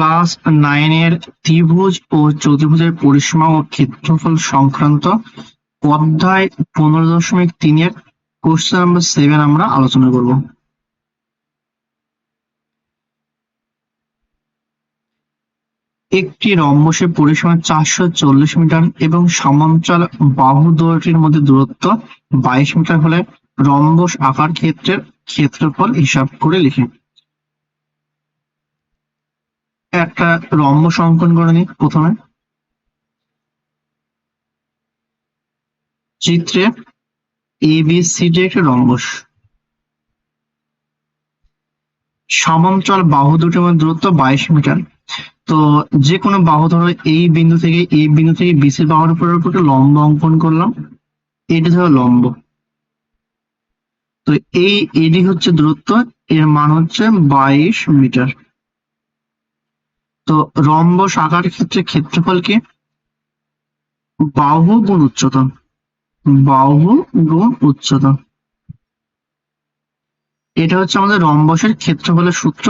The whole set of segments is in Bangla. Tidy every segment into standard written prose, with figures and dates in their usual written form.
ক্লাস 9 এর ত্রিভুজ ও চতুর্ভুজের পরিসীমা ও ক্ষেত্রফল সংক্রান্ত অধ্যায় 15.3 এর কোশ্চেন নাম্বার 7 আমরা আলোচনা করব। একটি রম্বসের পরিসীমা 440 মিটার এবং সমান্তরাল বাহু দ্বয়টির মধ্যে দূরত্ব 22 মিটার হলে রম্বস আকার ক্ষেত্রের ক্ষেত্রফল হিসাব করে লিখি। একটা রম্বস অঙ্কন করে নিই। প্রথমে চিত্রে ABCD একটা রম্বস, সমান্তরাল বাহু দুটির মধ্যে দূরত্ব 22 মিটার। তো যে কোনো বাহু ধরো এই বিন্দু থেকে BC বাহুর উপর একটা লম্ব অঙ্কন করলাম, এটি ধরো লম্ব। তো এই এডি হচ্ছে দূরত্ব, এর মান হচ্ছে 22 মিটার। তো রম্বস আকার ক্ষেত্রে ক্ষেত্রফল কি? বাহু গুণ উচ্চতা, বাহু গুণ উচ্চতা। এটা হচ্ছে আমাদের রম্বসের ক্ষেত্রফলের সূত্র,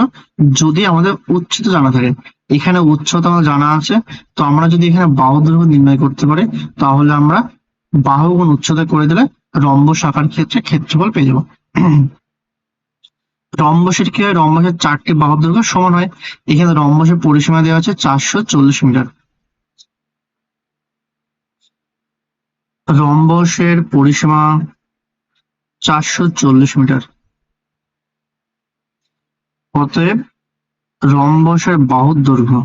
যদি আমাদের উচ্চতা জানা থাকে। এখানে উচ্চতা আমার জানা আছে, তো আমরা যদি এখানে বাহু দৈর্ঘ্য নির্ণয় করতে পারি, তাহলে আমরা বাহু গুণ উচ্চতা করে দিলে রম্বস আকার ক্ষেত্রে ক্ষেত্রফল পেয়ে যাবো। রম্বসের কি হয়? রম্বসের 4টি বাহু দৈর্ঘ্য সমান হয়। এখানে রম্বসের পরিসীমা দেওয়া আছে 440 মিটার। রম্বসের পরিসীমা 440 মিটার। অতএব রম্বসের বাহুর দৈর্ঘ্য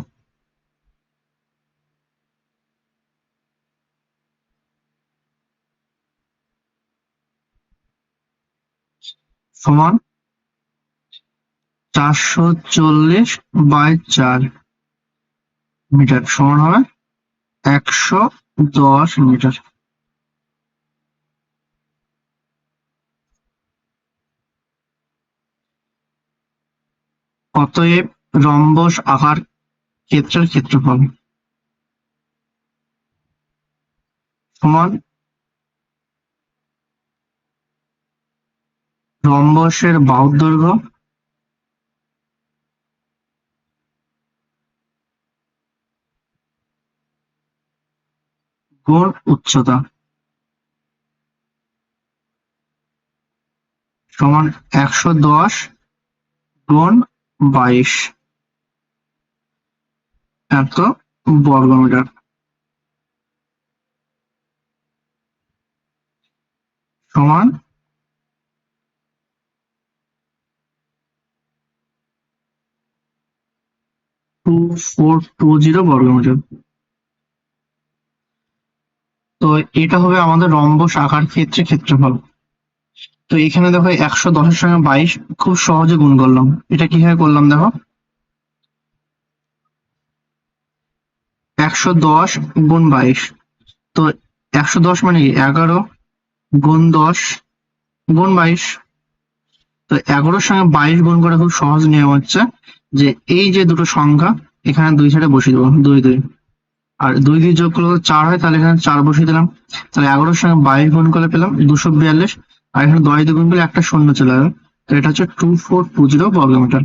সমান 440/4 মিটার সমান হবে 110 মিটার। অতএব রম্বস আকার ক্ষেত্রের ক্ষেত্রফল সমান রম্বসের বাহুর দৈর্ঘ্য গুণ উচ্চতা সমান 110 গুণ 22 এত বর্গমিটার। সমান 2420 বর্গমিটার। তো এটা হবে আমাদের রম্বস আকার ক্ষেত্রে ক্ষেত্রফল। তো এখানে দেখো 110 এর সঙ্গে 22 খুব সহজে গুণ করলাম। এটা কিভাবে করলাম দেখো, 110 গুণ 22। তো 110 মানে কি? 11 গুণ 10 গুণ 22। তো 11-র সঙ্গে 22 গুণ করে খুব সহজ নিয়ম হচ্ছে যে এই যে দুটো সংখ্যা এখানে দুই সাইডে বসিয়ে দেবো, 2 2। আর 2 2 যোগ করলে 4 হয়, তাহলে এখানে 4 বসিয়ে দিলাম। তাহলে 11-র সঙ্গে 22 গুণ করলে পেলাম 242। আর এখানে 10 দিয়ে গুণ করলে একটা শূন্য চলে যাবে। তো এটা হচ্ছে 2420 বর্গমিটার।